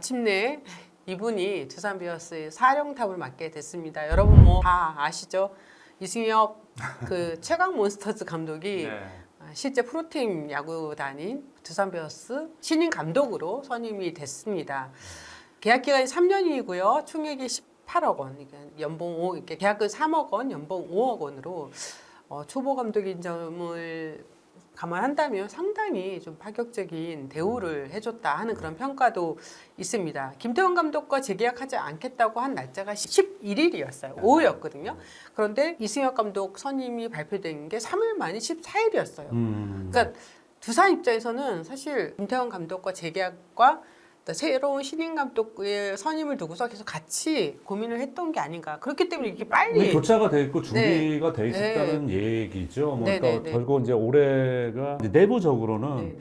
마침내 이분이 두산 베어스의 사령탑을 맡게 됐습니다. 여러분 뭐 다 아시죠? 이승엽 그 최강 몬스터즈 감독이 네. 실제 프로팀 야구단인 두산 베어스 신인 감독으로 선임이 됐습니다. 계약 기간이 3년이고요. 총액이 18억 원, 그러니까 연봉 5, 이렇게 계약금 3억 원, 연봉 5억 원으로 초보 감독인 점을 감안한다면 상당히 좀 파격적인 대우를 해줬다 하는 그런 평가도 있습니다. 김태형 감독과 재계약하지 않겠다고 한 날짜가 11일이었어요. 오후였거든요. 그런데 이승엽 감독 선임이 발표된 게 3일 만이 14일이었어요. 그러니까 두산 입장에서는 사실 김태형 감독과 재계약과 새로운 신인 감독의 선임을 두고서 계속 같이 고민을 했던 게 아닌가. 그렇기 때문에 이렇게 빨리 교차가 돼 있고 준비가 돼 있었다는 얘기죠. 그러니까 결국 이제 올해가 이제 내부적으로는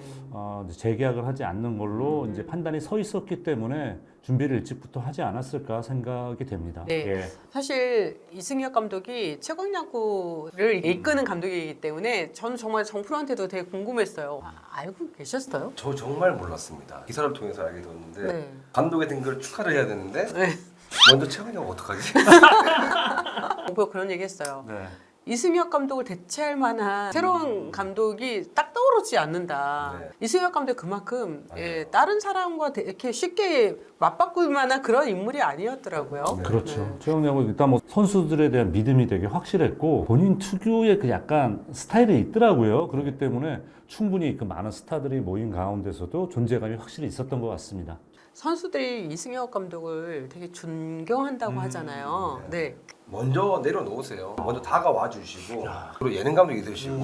이제 재계약을 하지 않는 걸로 이제 판단이 서 있었기 때문에 준비를 일찍부터 하지 않았을까 생각이 됩니다. 네. 예. 사실 이승엽 감독이 최강 야구를 이끄는 감독이기 때문에 저는 정말 정프로한테도 되게 궁금했어요. 알고 계셨어요? 저 정말 몰랐습니다. 기사를 통해서 알게 되었는데 네. 감독이 된 걸 축하를 해야 되는데 네. 먼저 채우냐고 어떡하지? 오빠 그런 얘기 했어요. 네. 이승엽 감독을 대체할 만한 새로운 감독이 딱 떠오르지 않는다. 네. 이승엽 감독이 그만큼 맞아요. 다른 사람과 이렇게 쉽게 맞바꿀 만한 그런 인물이 아니었더라고요. 네. 그렇죠. 최강 야구 일단 뭐 선수들에 대한 믿음이 되게 확실했고 본인 특유의 그 약간 스타일이 있더라고요. 그렇기 때문에 충분히 그 많은 스타들이 모인 가운데서도 존재감이 확실히 있었던 것 같습니다. 선수들이 이승엽 감독을 되게 존경한다고 하잖아요. 네. 먼저 내려놓으세요. 먼저 다가와 주시고 그리고 예능감도 있으시고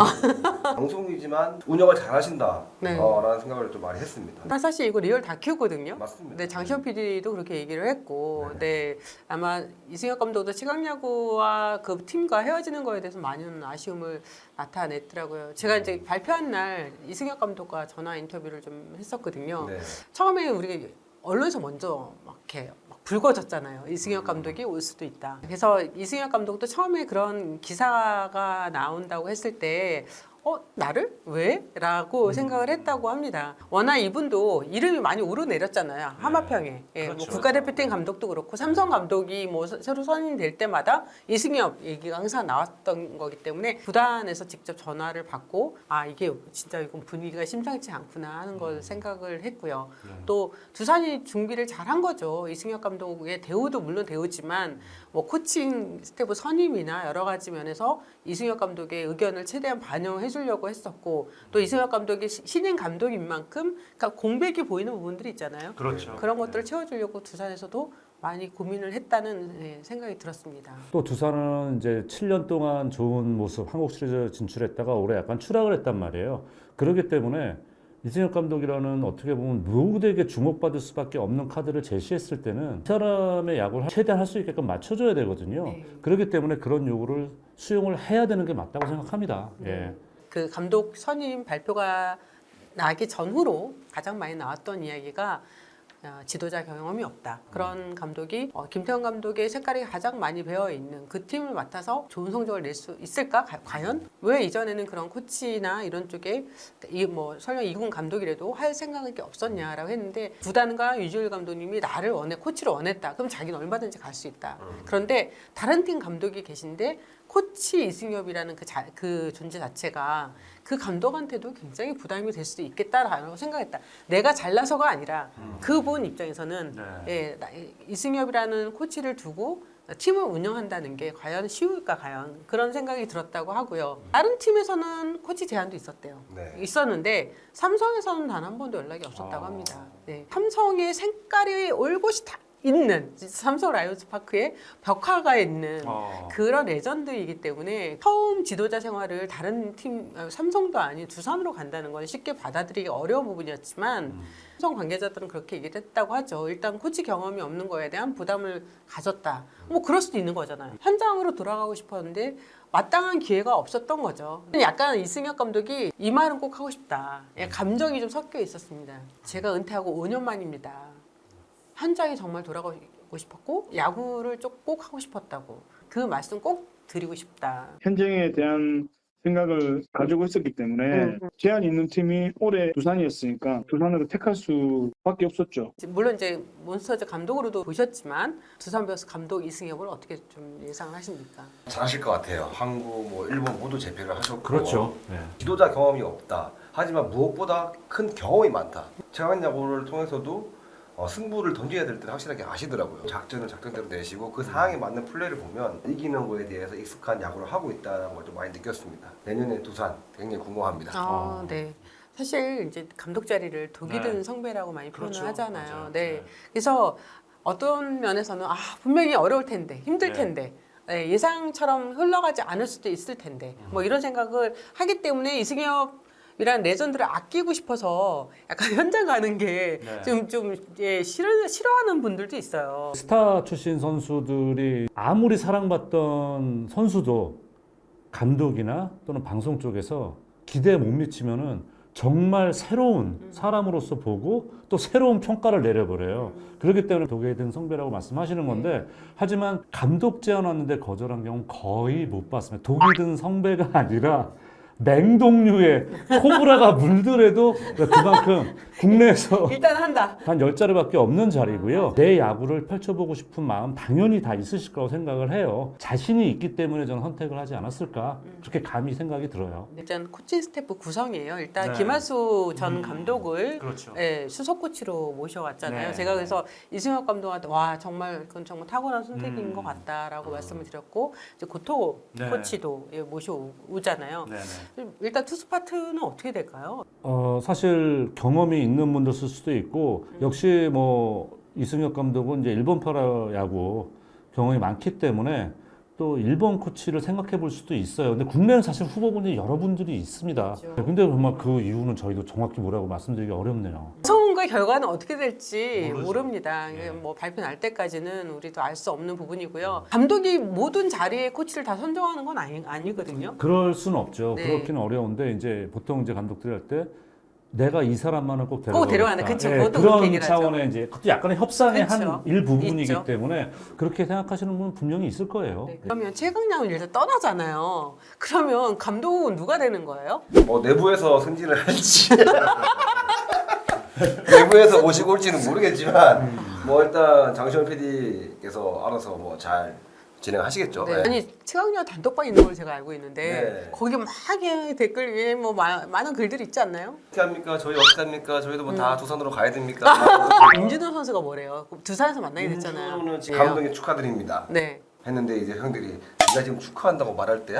방송이지만 운영을 잘하신다 네. 라는 생각을 좀 많이 했습니다. 사실 이거 리얼 다큐거든요. 맞습니다. 네, 장시현 PD도 그렇게 얘기를 했고, 네. 네, 아마 이승엽 감독도 시각야구와 그 팀과 헤어지는 거에 대해서 많은 아쉬움을 나타냈더라고요. 제가 이제 발표한 날 이승엽 감독과 전화 인터뷰를 좀 했었거든요. 네. 처음에 우리가 언론에서 먼저 막 이렇게 막 불거졌잖아요. 이승엽 감독이 올 수도 있다. 그래서 이승엽 감독도 처음에 그런 기사가 나온다고 했을 때 나를? 왜? 라고 생각을 했다고 합니다. 워낙 이분도 이름이 많이 오르내렸잖아요. 하마평에. 예, 그렇죠. 뭐 국가대표팀 감독도 그렇고 삼성 감독이 뭐 새로 선임될 때마다 이승엽 얘기가 항상 나왔던 거기 때문에 구단에서 직접 전화를 받고 이게 진짜 이건 분위기가 심상치 않구나 하는 걸 생각을 했고요. 또 두산이 준비를 잘한 거죠. 이승엽 감독의 대우도 물론 대우지만 뭐 코칭 스태프 선임이나 여러 가지 면에서 이승엽 감독의 의견을 최대한 반영해 주려고 했었고 또 이승엽 감독이 신인 감독인 만큼 그러니까 공백이 보이는 부분들이 있잖아요. 그렇죠. 그런 것들을 채워주려고 두산에서도 많이 고민을 했다는 생각이 들었습니다. 또 두산은 이제 7년 동안 좋은 모습 한국 시리즈 진출했다가 올해 약간 추락을 했단 말이에요. 그렇기 때문에 이승엽 감독이라는 어떻게 보면 누구에게 주목받을 수밖에 없는 카드를 제시했을 때는 이 사람의 야구를 최대한 할 수 있게끔 맞춰줘야 되거든요. 네. 그렇기 때문에 그런 요구를 수용을 해야 되는 게 맞다고 생각합니다. 예. 그 감독 선임 발표가 나기 전후로 가장 많이 나왔던 이야기가 지도자 경험이 없다. 그런 감독이 김태형 감독의 색깔이 가장 많이 배어 있는 그 팀을 맡아서 좋은 성적을 낼 수 있을까? 과연? 왜 이전에는 그런 코치나 이런 쪽에 뭐 설령 이군 감독이라도 할 생각이 없었냐라고 했는데 구단과 유지일 감독님이 나를 코치를 원했다. 그럼 자기는 얼마든지 갈 수 있다. 그런데 다른 팀 감독이 계신데 코치 이승엽이라는 그 존재 자체가 그 감독한테도 굉장히 부담이 될 수도 있겠다라고 생각했다. 내가 잘나서가 아니라 그분 입장에서는 이승엽이라는 코치를 두고 팀을 운영한다는 게 과연 쉬울까 과연 그런 생각이 들었다고 하고요. 다른 팀에서는 코치 제안도 있었대요. 네. 있었는데 삼성에서는 단 한 번도 연락이 없었다고 합니다. 네. 삼성의 색깔이 올곧이 다 있는 삼성 라이온즈 파크에 벽화가 있는 그런 레전드이기 때문에 처음 지도자 생활을 다른 팀 삼성도 아닌 두산으로 간다는 건 쉽게 받아들이기 어려운 부분이었지만 삼성 관계자들은 그렇게 얘기를 했다고 하죠. 일단 코치 경험이 없는 거에 대한 부담을 가졌다. 뭐 그럴 수도 있는 거잖아요. 현장으로 돌아가고 싶었는데 마땅한 기회가 없었던 거죠. 약간 이승엽 감독이 이 말은 꼭 하고 싶다. 감정이 좀 섞여 있었습니다. 제가 은퇴하고 5년 만입니다. 현장에 정말 돌아가고 싶었고 야구를 꼭 하고 싶었다고 그 말씀 꼭 드리고 싶다. 현장에 대한 생각을 가지고 있었기 때문에 제한 있는 팀이 올해 두산이었으니까 두산으로 택할 수밖에 없었죠. 물론 이제 몬스터즈 감독으로도 보셨지만 두산 베어스 감독 이승엽을 어떻게 좀 예상을 하십니까? 잘하실 것 같아요. 한국, 뭐 일본 모두 재패를 하셨고 그렇죠. 네. 지도자 경험이 없다. 하지만 무엇보다 큰 경험이 많다. 최강 야구를 통해서도 승부를 던져야 될 때는 확실하게 아시더라고요. 작전을 작전대로 내시고 그 상황에 맞는 플레이를 보면 이기는 거에 대해서 익숙한 야구를 하고 있다는 걸 좀 많이 느꼈습니다. 내년에 두산 굉장히 궁금합니다. 네. 사실 이제 감독 자리를 독이 네. 든 성배라고 많이 표현을 그렇죠. 하잖아요. 맞아요. 네. 네. 그래서 어떤 면에서는 분명히 어려울 텐데, 힘들 네. 텐데. 네, 예상처럼 흘러가지 않을 수도 있을 텐데 뭐 이런 생각을 하기 때문에 이승엽이라는 레전드를 아끼고 싶어서 약간 현장 가는 게 네. 좀 싫어하는 분들도 있어요. 스타 출신 선수들이 아무리 사랑받던 선수도 감독이나 또는 방송 쪽에서 기대에 못 미치면은 정말 새로운 사람으로서 보고 또 새로운 평가를 내려버려요. 그렇기 때문에 독에 든 성배라고 말씀하시는 건데 하지만 감독 제안 왔는데 거절한 경우 거의 못 봤습니다. 독이 든 성배가 아니라 맹독류에 코브라가 물들어도 그만큼 국내에서 일단 한다. 한 10자리밖에 없는 자리고요. 내 야구를 펼쳐보고 싶은 마음 당연히 다 있으실 거라고 생각을 해요. 자신이 있기 때문에 저는 선택을 하지 않았을까 그렇게 감히 생각이 들어요. 일단 코칭 스태프 구성이에요. 일단 네. 김하수 전 감독을 그렇죠. 수석 코치로 모셔왔잖아요. 네. 제가 그래서 이승엽 감독한테 와 정말 그건 정말 탁월한 선택인 것 같다라고 음. 말씀을 드렸고 이제 고토 네. 코치도 모셔오잖아요. 일단 투수 파트는 어떻게 될까요? 사실 경험이 있는 분들 쓸 수도 있고 역시 뭐 이승엽 감독은 이제 일본 파라 야구 경험이 많기 때문에 또 일본 코치를 생각해 볼 수도 있어요. 근데 국내는 사실 후보군이 여러분들이 있습니다. 그렇죠. 근데 정말 그 이유는 저희도 정확히 뭐라고 말씀드리기 어렵네요. 성과 결과는 어떻게 될지 모르죠. 모릅니다. 네. 뭐 발표 날 때까지는 우리도 알 수 없는 부분이고요. 감독이 모든 자리에 코치를 다 선정하는 건 아니거든요. 그럴 수는 없죠. 네. 그렇기는 어려운데 이제 보통 이제 감독들이 할 때 내가 이 사람만은 꼭 데려가겠다. 꼭 데려가는, 그쵸. 예, 그것도 그렇게 그런 얘기를 하죠. 차원의 이제 그것도 약간의 협상의 그쵸. 한 일부분이기 있죠. 때문에 그렇게 생각하시는 분은 분명히 있을 거예요. 네, 그러면 최강량은 일단 떠나잖아요. 그러면 감독은 누가 되는 거예요? 뭐 내부에서 승진을 할지 내부에서 모시고 올지는 모르겠지만 뭐 일단 장시원 PD께서 알아서 뭐 잘 진행하시겠죠. 네. 네. 아니 최강량 단톡방 있는 걸 제가 알고 있는데 네. 거기 막 댓글 위에 뭐 많은 글들이 있지 않나요? 어떻게 합니까? 저희 어떻게 합니까? 저희도 뭐 다 두산으로 가야 됩니까? 임준호 선수가 뭐래요? 두산에서 만나게 됐잖아요. 임준호는 지금 감독님 축하드립니다. 네. 했는데 이제 형들이 네가 지금 축하한다고 말할 때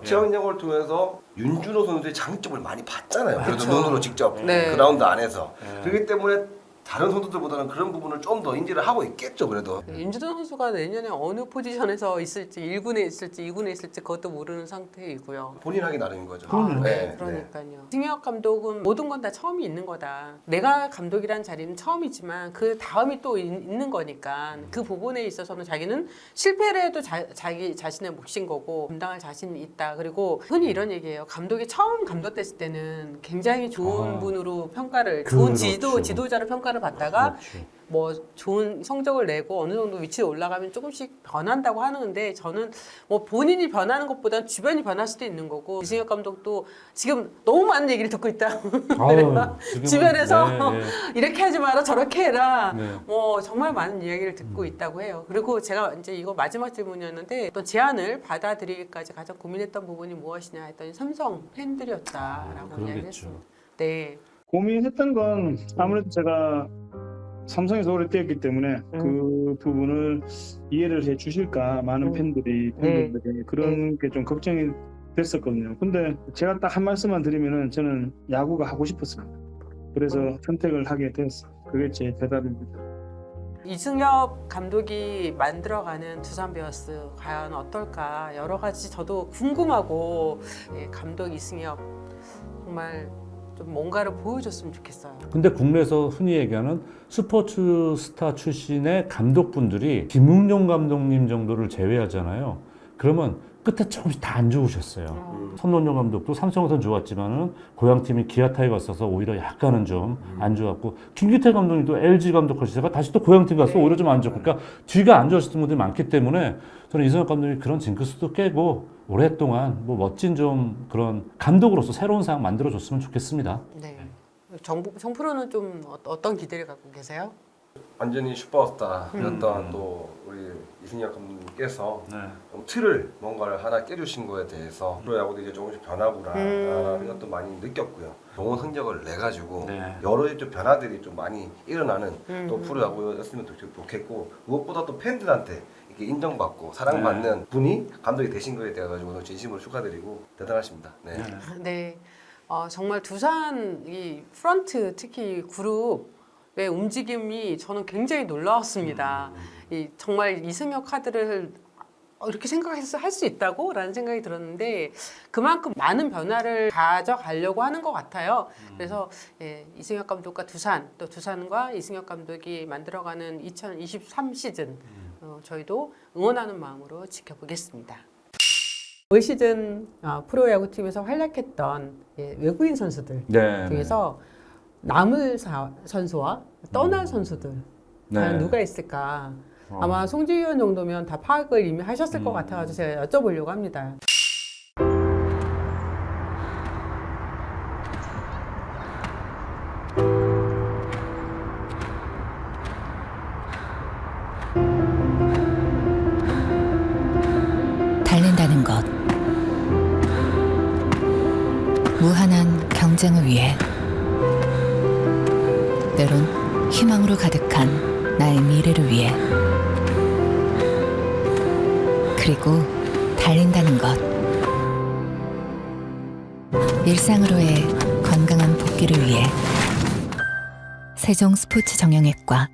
최강야구를 통해서 윤준호 선수의 장점을 많이 봤잖아요. 그래도 그렇죠. 눈으로 직접 네. 그라운드 안에서 그렇기 때문에 다른 선수들보다는 그런 부분을 좀 더 인지를 하고 있겠죠. 그래도 임준호 선수가 내년에 어느 포지션에서 있을지 1군에 있을지 2군에 있을지 그것도 모르는 상태이고요. 본인 하기 나름인 거죠. 네, 그러니까요. 승엽 감독은 모든 건 다 처음이 있는 거다. 내가 감독이란 자리는 처음이지만 그 다음이 또 있는 거니까 그 부분에 있어서는 자기는 실패를 해도 자기 자신의 몫인 거고 감당할 자신이 있다. 그리고 흔히 이런 얘기예요. 감독이 처음 감독됐을 때는 굉장히 좋은 분으로 평가를 좋은 그렇죠. 지도자로 평가를 받다가 그렇죠. 뭐 좋은 성적을 내고 어느 정도 위치에 올라가면 조금씩 변한다고 하는데 저는 뭐 본인이 변하는 것보다는 주변이 변할 수도 있는 거고 이승엽 감독도 지금 너무 많은 얘기를 듣고 있다. 그래서 지금은- 주변에서 네, 네. 이렇게 하지 마라 저렇게 해라 네. 뭐 정말 많은 이야기를 듣고 있다고 해요. 그리고 제가 이제 이거 마지막 질문이었는데 어떤 제안을 받아들이기까지 가장 고민했던 부분이 무엇이냐 했더니 삼성 팬들이었다라고 그러겠죠. 이야기했습니다. 네. 고민했던 건 아무래도 제가 삼성에서 오래 뛰었기 때문에 그 부분을 이해를 해 주실까 많은 팬들이 그런 게 좀 걱정이 됐었거든요. 근데 제가 딱 한 말씀만 드리면은 저는 야구가 하고 싶었어요. 그래서 선택을 하게 됐어요. 그게 제 대답입니다. 이승엽 감독이 만들어가는 두산 베어스 과연 어떨까 여러 가지 저도 궁금하고 감독 이승엽 정말 좀 뭔가를 보여줬으면 좋겠어요. 근데 국내에서 흔히 얘기하는 스포츠 스타 출신의 감독분들이 김웅룡 감독님 정도를 제외하잖아요. 그러면 끝에 조금씩 다 안 좋으셨어요. 손논영 감독도 삼성에선 좋았지만은 고향팀이 기아 타이거스여서 오히려 약간은 좀 안 좋았고 김기태 감독님도 LG 감독 하시다가 다시 또 고향팀 가서 오히려 좀 안 좋고 그러니까 뒤가 안 좋으셨던 분들이 많기 때문에 저는 이승엽 감독이 그런 징크스도 깨고 오랫동안 뭐 멋진 좀 그런 감독으로서 새로운 상황 만들어줬으면 좋겠습니다. 네. 정프로는 좀 어떤 기대를 갖고 계세요? 완전히 슈퍼스타였던 또 우리 이승엽 감독님께서 네. 틀을 뭔가를 하나 깨주신 거에 대해서 프로야구도 이제 조금씩 변하구나라는 것도 많이 느꼈고요. 좋은 성적을 내 가지고 네. 여러 좀 변화들이 좀 많이 일어나는 또 프로야구였으면 좋겠고 무엇보다 또 팬들한테 이렇게 인정받고 사랑받는 분이 감독이 되신 거에 대해 가지고 진심으로 축하드리고 대단하십니다. 네. 네. 정말 두산 이 프런트 특히 그룹의 움직임이 저는 굉장히 놀라웠습니다. 정말 이승엽 카드를 이렇게 생각해서 할 수 있다고라는 생각이 들었는데 그만큼 많은 변화를 가져가려고 하는 것 같아요. 그래서 이승엽 감독과 두산 또 두산과 이승엽 감독이 만들어가는 2023 시즌 저희도 응원하는 마음으로 지켜보겠습니다. 올 시즌 프로야구팀에서 활약했던 외국인 선수들 네. 중에서 남을 선수와 떠날 선수들 과연 누가 있을까? 아마 송지현 정도면 다 파악을 이미 하셨을 것 같아가지고 제가 여쭤보려고 합니다. 달린다는 것, 무한한 경쟁을 위해, 때론 희망으로 가득한 나의 미래를 위해, 그리고 달린다는 것, 일상으로의 건강한 복귀를 위해 세종 스포츠 정형외과